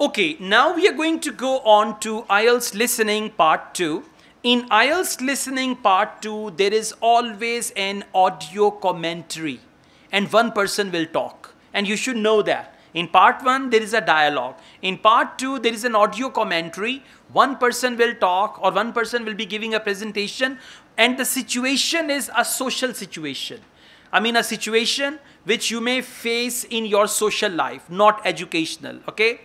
Okay, now we are going to go on to IELTS listening part 2. In IELTS listening part 2, there is always an audio commentary and one person will talk. And you should know that. In part 1, there is a dialogue. In part 2, there is an audio commentary. One person will talk or one person will be giving a presentation, and the situation is a social situation. I mean a situation which you may face in your social life, not educational, okay?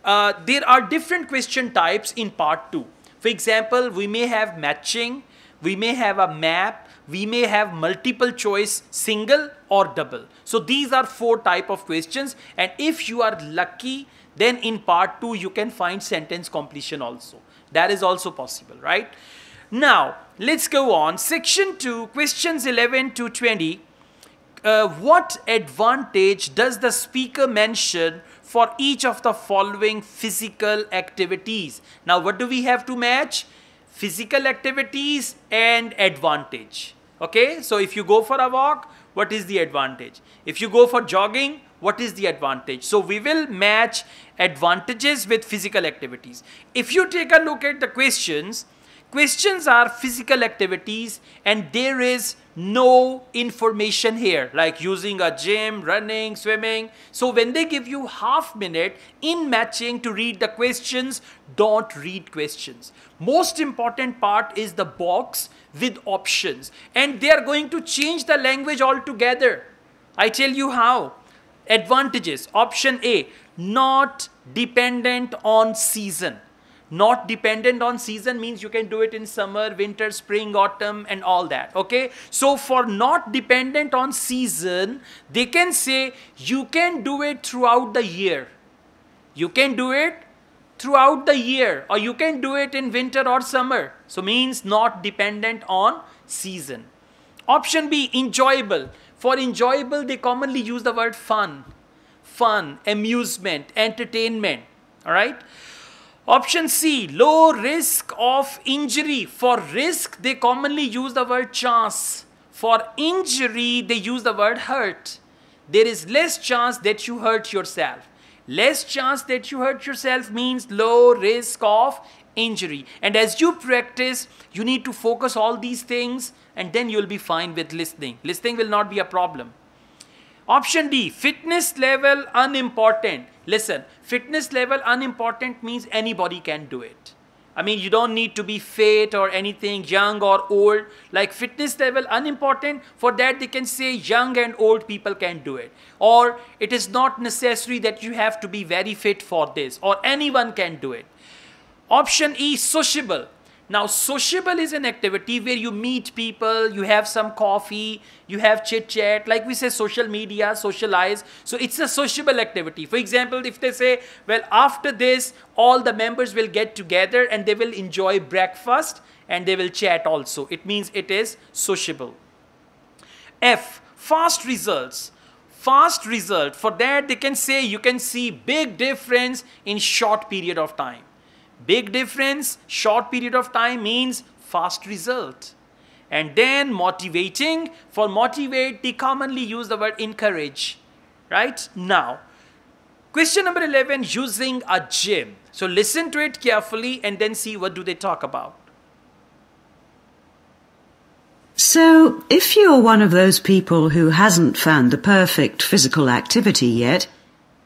There are different question types in part 2. For example, we may have matching, we may have a map, we may have multiple choice, single or double. So these are 4 type of questions, and if you are lucky, then in part 2 you can find sentence completion also. That is also possible, right? Now, let's go on. Section 2, questions 11 to 20. What advantage does the speaker mention for each of the following physical activities? Now, what do we have to match? Physical activities and advantage. Okay, so if you go for a walk, what is the advantage? If you go for jogging, what is the advantage? So we will match advantages with physical activities. If you take a look at the questions, questions are physical activities and there is no information here like using a gym, running, swimming. So when they give you half minute in matching to read the questions, don't read questions. Most important part is the box with options, and they are going to change the language altogether. I tell you how. Advantages. Option A, not dependent on season. Not dependent on season means you can do it in summer, winter, spring, autumn and all that. Okay. So for not dependent on season, they can say you can do it throughout the year. You can do it throughout the year, or you can do it in winter or summer. So means not dependent on season. Option B, enjoyable. For enjoyable, they commonly use the word fun. Fun, amusement, entertainment. All right. Option C, low risk of injury. For risk, they commonly use the word chance. For injury, they use the word hurt. There is less chance that you hurt yourself. Less chance that you hurt yourself means low risk of injury. And as you practice, you need to focus all these things and then you'll be fine with listening. Listening will not be a problem. Option D, fitness level unimportant. Listen, fitness level unimportant means anybody can do it. I mean, you don't need to be fit or anything, young or old. Like fitness level unimportant, for that they can say young and old people can do it. Or it is not necessary that you have to be very fit for this, or anyone can do it. Option E, sociable. Now, sociable is an activity where you meet people, you have some coffee, you have chit-chat, like we say social media, socialize. So it's a sociable activity. For example, if they say, well, after this, all the members will get together and they will enjoy breakfast and they will chat also. It means it is sociable. F, fast results. Fast result. For that, they can say you can see big difference in short period of time. Big difference, short period of time means fast result. And then motivating. For motivate, they commonly use the word encourage. Right? Now, question number 11, using a gym. So listen to it carefully and then see what do they talk about. So, if you're one of those people who hasn't found the perfect physical activity yet,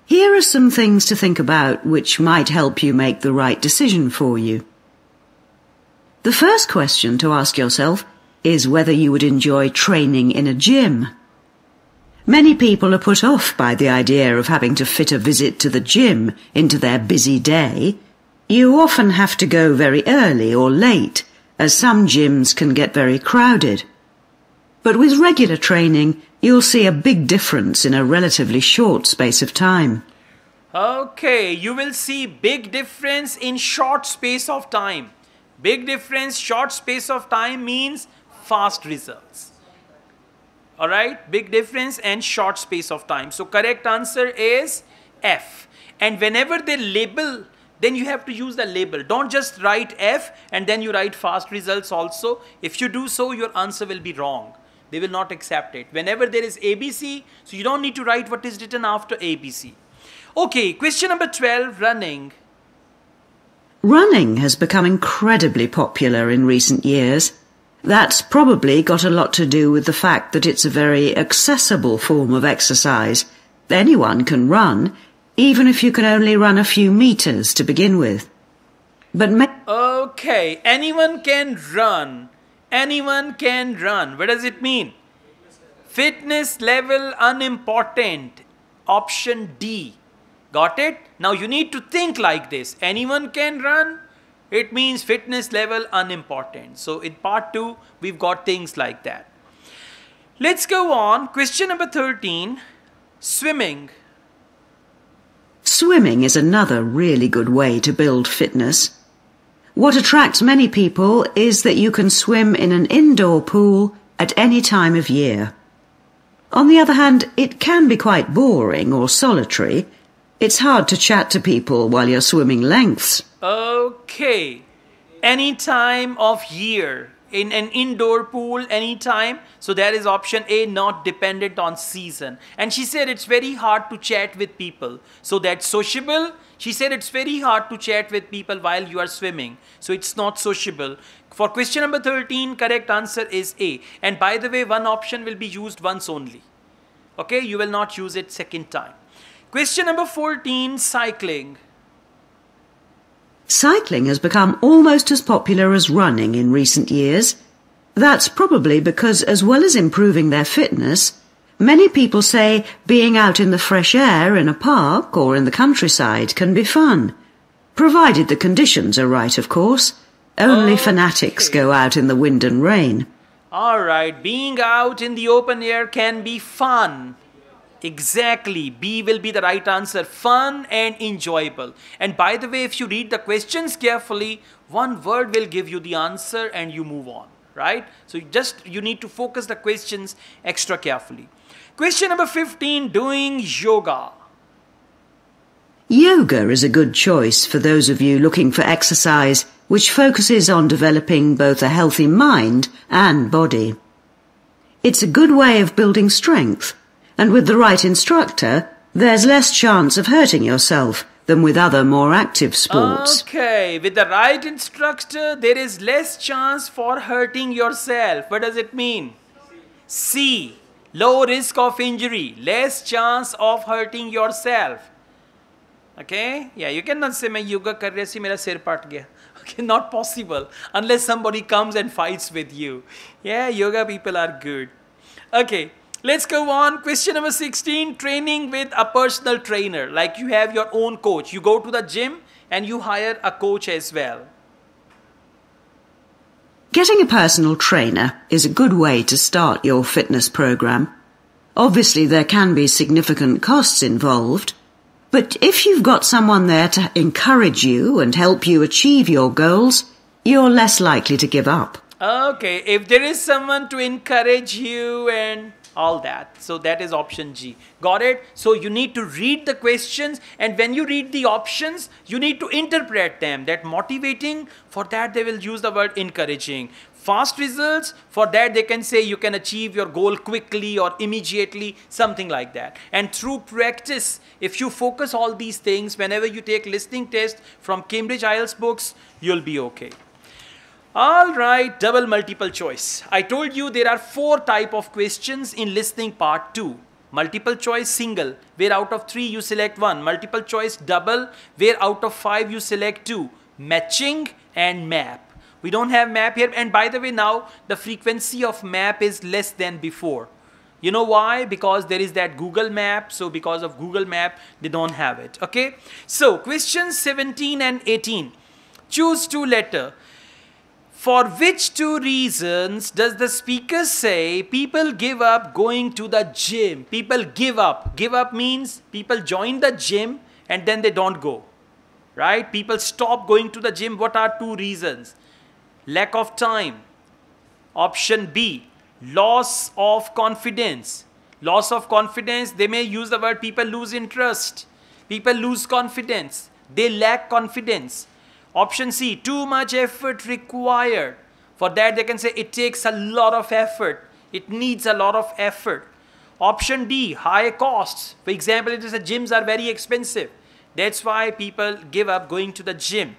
here are some things to think about which might help you make the right decision for you. The first question to ask yourself is whether you would enjoy training in a gym. Many people are put off by the idea of having to fit a visit to the gym into their busy day. You often have to go very early or late, as some gyms can get very crowded. But with regular training, you'll see a big difference in a relatively short space of time. Okay, you will see big difference in short space of time. Big difference, short space of time means fast results. Alright, big difference and short space of time. So correct answer is F. And whenever they label, then you have to use the label. Don't just write F and then you write fast results also. If you do so, your answer will be wrong. They will not accept it. Whenever there is ABC, so you don't need to write what is written after ABC. Okay, question number 12, running. Running has become incredibly popular in recent years. That's probably got a lot to do with the fact that it's a very accessible form of exercise. Anyone can run, even if you can only run a few meters to begin with. But Okay, anyone can run. Anyone can run. What does it mean? Fitness level unimportant. Option D. Got it? Now you need to think like this. Anyone can run. It means fitness level unimportant. So in part 2, we've got things like that. Let's go on. Question number 13. Swimming. Swimming is another really good way to build fitness. What attracts many people is that you can swim in an indoor pool at any time of year. On the other hand, it can be quite boring or solitary. It's hard to chat to people while you're swimming lengths. Okay. Any time of year. In an indoor pool, anytime. So that is option A, not dependent on season. And she said it's very hard to chat with people. So that's sociable. She said it's very hard to chat with people while you are swimming. So it's not sociable. For question number 13, correct answer is A. And by the way, one option will be used once only. Okay, you will not use it second time. Question number 14, cycling. Cycling has become almost as popular as running in recent years. That's probably because, as well as improving their fitness, many people say being out in the fresh air in a park or in the countryside can be fun. Provided the conditions are right, of course. Only fanatics go out in the wind and rain. Alright, being out in the open air can be fun. Exactly. B will be the right answer. Fun and enjoyable. And by the way, if you read the questions carefully, one word will give you the answer and you move on. Right? So you need to focus the questions extra carefully. Question number 15, doing yoga. Yoga is a good choice for those of you looking for exercise which focuses on developing both a healthy mind and body. It's a good way of building strength. And with the right instructor, there's less chance of hurting yourself than with other more active sports. Okay, with the right instructor, there is less chance for hurting yourself. What does it mean? C. Low risk of injury, less chance of hurting yourself. Okay? Yeah, you cannot say, मैं yoga कर रही थी, मेरा सिर फट गया. Okay, not possible unless somebody comes and fights with you. Yeah, yoga people are good. Okay. Let's go on. Question number 16, training with a personal trainer. Like you have your own coach. You go to the gym and you hire a coach as well. Getting a personal trainer is a good way to start your fitness program. Obviously, there can be significant costs involved. But if you've got someone there to encourage you and help you achieve your goals, you're less likely to give up. Okay, if there is someone to encourage you and all that. So that is option G. Got it? So you need to read the questions, and when you read the options, you need to interpret them. That motivating, for that they will use the word encouraging. Fast results, for that they can say you can achieve your goal quickly or immediately, something like that. And through practice, if you focus all these things, whenever you take listening test from Cambridge IELTS books, you'll be okay. Alright, double multiple choice. I told you there are 4 types of questions in listening part 2. Multiple choice single, where out of 3 you select 1. Multiple choice double, where out of 5 you select 2. Matching and map. We don't have map here, and by the way now the frequency of map is less than before. You know why? Because there is that Google map. So because of Google map they don't have it. Okay. So questions 17 and 18. Choose 2 letters. For which 2 reasons does the speaker say people give up going to the gym? People give up. Give up means people join the gym and then they don't go. Right? People stop going to the gym. What are 2 reasons? Lack of time. Option B. Loss of confidence. Loss of confidence. They may use the word people lose interest. People lose confidence. They lack confidence. Option C, too much effort required. For that they can say it takes a lot of effort. It needs a lot of effort. Option D, high costs. For example, it is the gyms are very expensive. That's why people give up going to the gym.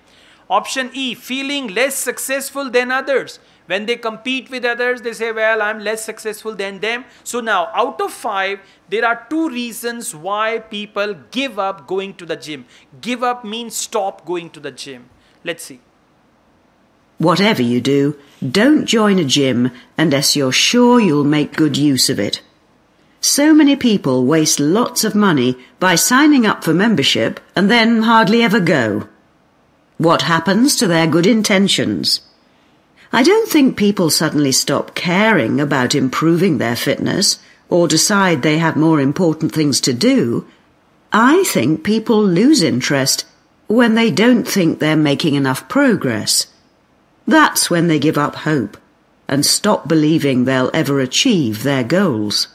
Option E, feeling less successful than others. When they compete with others, they say, well, I'm less successful than them. So now, out of 5, there are 2 reasons why people give up going to the gym. Give up means stop going to the gym. Let's see. Whatever you do, don't join a gym unless you're sure you'll make good use of it. So many people waste lots of money by signing up for membership and then hardly ever go. What happens to their good intentions? I don't think people suddenly stop caring about improving their fitness or decide they have more important things to do. I think people lose interest when they don't think they're making enough progress. That's when they give up hope and stop believing they'll ever achieve their goals.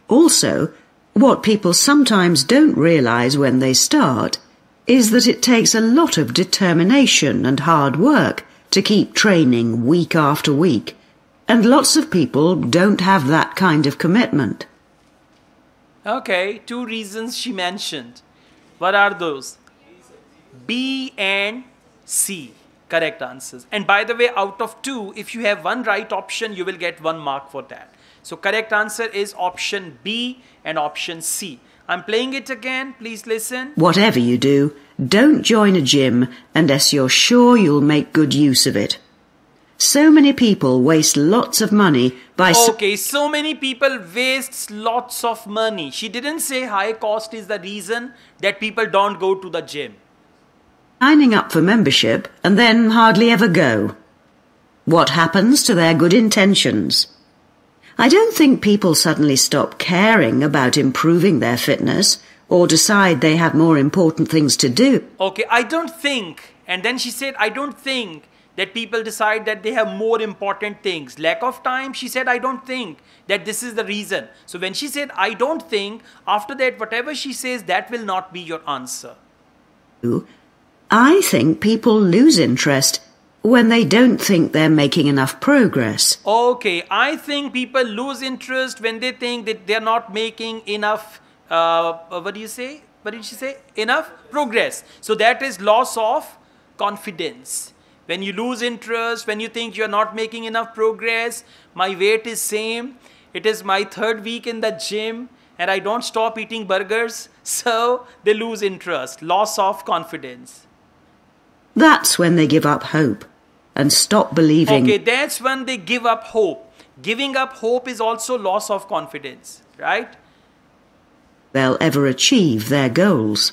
Also, what people sometimes don't realize when they start is that it takes a lot of determination and hard work to keep training week after week, and lots of people don't have that kind of commitment. Okay, 2 reasons she mentioned. What are those? B and C. Correct answers. And by the way, out of 2, if you have 1 right option, you will get 1 mark for that. So correct answer is option B and option C. I'm playing it again. Please listen. Whatever you do, don't join a gym unless you're sure you'll make good use of it. So many people waste lots of money by... Okay, so many people waste lots of money. She didn't say high cost is the reason that people don't go to the gym. Signing up for membership and then hardly ever go. What happens to their good intentions? I don't think people suddenly stop caring about improving their fitness or decide they have more important things to do. Okay, I don't think, and then she said, I don't think that people decide that they have more important things. Lack of time, she said, I don't think that this is the reason. So when she said, I don't think, after that, whatever she says, that will not be your answer. I think people lose interest when they don't think they're making enough progress. Okay, I think people lose interest when they think that they're not making enough, what do you say? What did she say? Enough progress. So that is loss of confidence. When you lose interest, when you think you're not making enough progress, my weight is same, it is my 3rd week in the gym, and I don't stop eating burgers, so they lose interest, loss of confidence. That's when they give up hope and stop believing. Okay, that's when they give up hope. Giving up hope is also loss of confidence, right? They'll ever achieve their goals.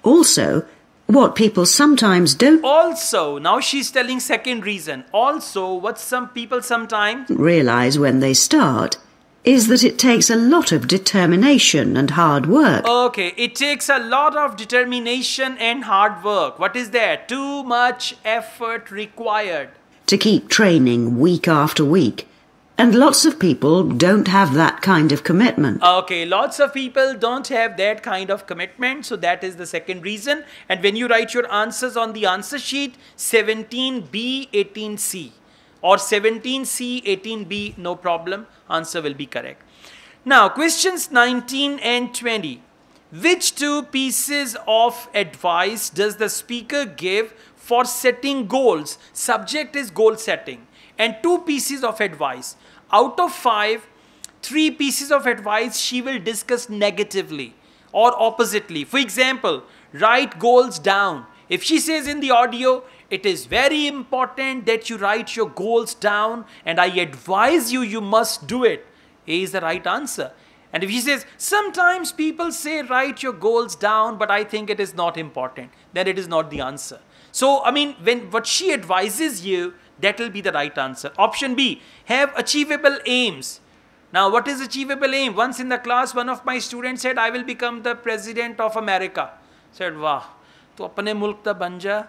Also, what people sometimes don't... Also, now she's telling second reason. Also, what some people sometimes realize when they start is that it takes a lot of determination and hard work. Okay, it takes a lot of determination and hard work. What is that? Too much effort required. To keep training week after week. And lots of people don't have that kind of commitment. Okay, lots of people don't have that kind of commitment. So that is the second reason. And when you write your answers on the answer sheet, 17B, 18C. Or 17C, 18B, no problem. Answer will be correct. Now, questions 19 and 20. Which 2 pieces of advice does the speaker give for setting goals? Subject is goal setting. And 2 pieces of advice. Out of 5, 3 pieces of advice she will discuss negatively or oppositely. For example, write goals down. If she says in the audio, it is very important that you write your goals down and I advise you, you must do it. A is the right answer. And if she says, sometimes people say write your goals down, but I think it is not important, then it is not the answer. So, I mean, when what she advises you, that will be the right answer. Option B, have achievable aims. Now, what is achievable aim? Once in the class, one of my students said, I will become the president of America. I said, wow, tu apne mulk ta ban ja.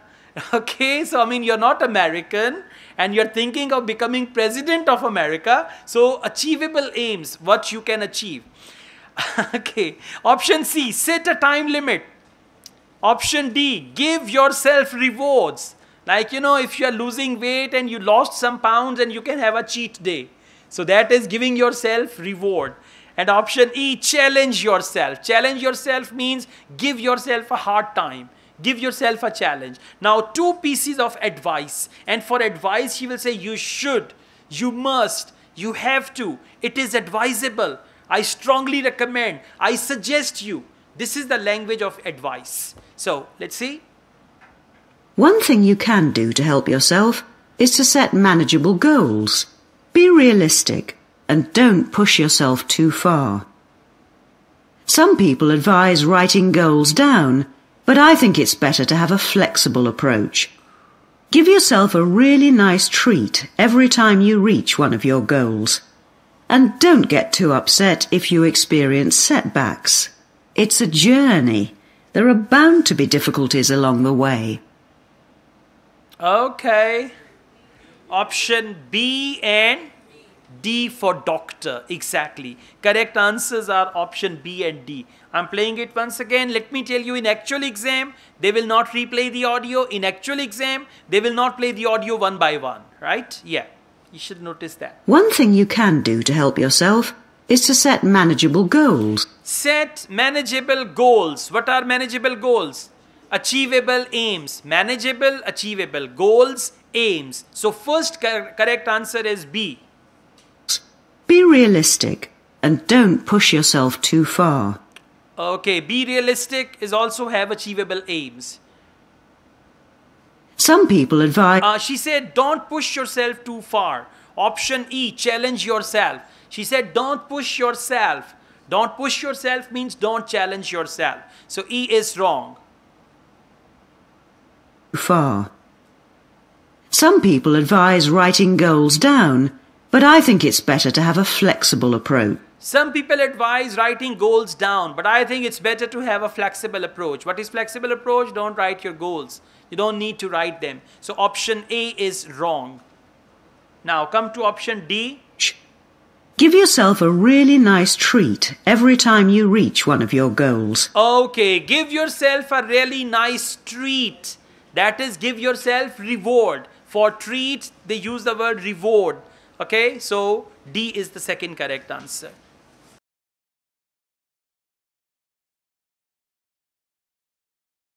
Okay, so I mean, you're not American and you're thinking of becoming president of America. So, achievable aims, what you can achieve. Okay, option C, set a time limit. Option D, give yourself rewards. Like, you know, if you're losing weight and you lost some pounds and you can have a cheat day. So that is giving yourself reward. And option E, challenge yourself. Challenge yourself means give yourself a hard time. Give yourself a challenge. Now, two pieces of advice. And for advice, he will say you should, you must, you have to, it is advisable, I strongly recommend, I suggest you. This is the language of advice. So, let's see. One thing you can do to help yourself is to set manageable goals. Be realistic and don't push yourself too far. Some people advise writing goals down, but I think it's better to have a flexible approach. Give yourself a really nice treat every time you reach one of your goals. And don't get too upset if you experience setbacks. It's a journey. There are bound to be difficulties along the way. Okay. Option B and D for doctor. Exactly. Correct answers are option B and D. I'm playing it once again. Let me tell you, in actual exam, they will not replay the audio. In actual exam, they will not play the audio one by one. Right? Yeah. You should notice that. One thing you can do to help yourself is to set manageable goals. Set manageable goals. What are manageable goals? Achievable aims. Manageable, achievable. Goals, aims. So first correct answer is B. Be realistic and don't push yourself too far. Okay, be realistic is also have achievable aims. Some people advise... She said, don't push yourself too far. Option E, challenge yourself. She said, don't push yourself. Don't push yourself means don't challenge yourself. So E is wrong. Far. Some people advise writing goals down, but I think it's better to have a flexible approach. Some people advise writing goals down, but I think it's better to have a flexible approach. What is flexible approach? Don't write your goals. You don't need to write them. So option A is wrong. Now come to option D. Give yourself a really nice treat every time you reach one of your goals. Okay, give yourself a really nice treat. That is, give yourself reward. For treat, they use the word reward. Okay, so D is the second correct answer.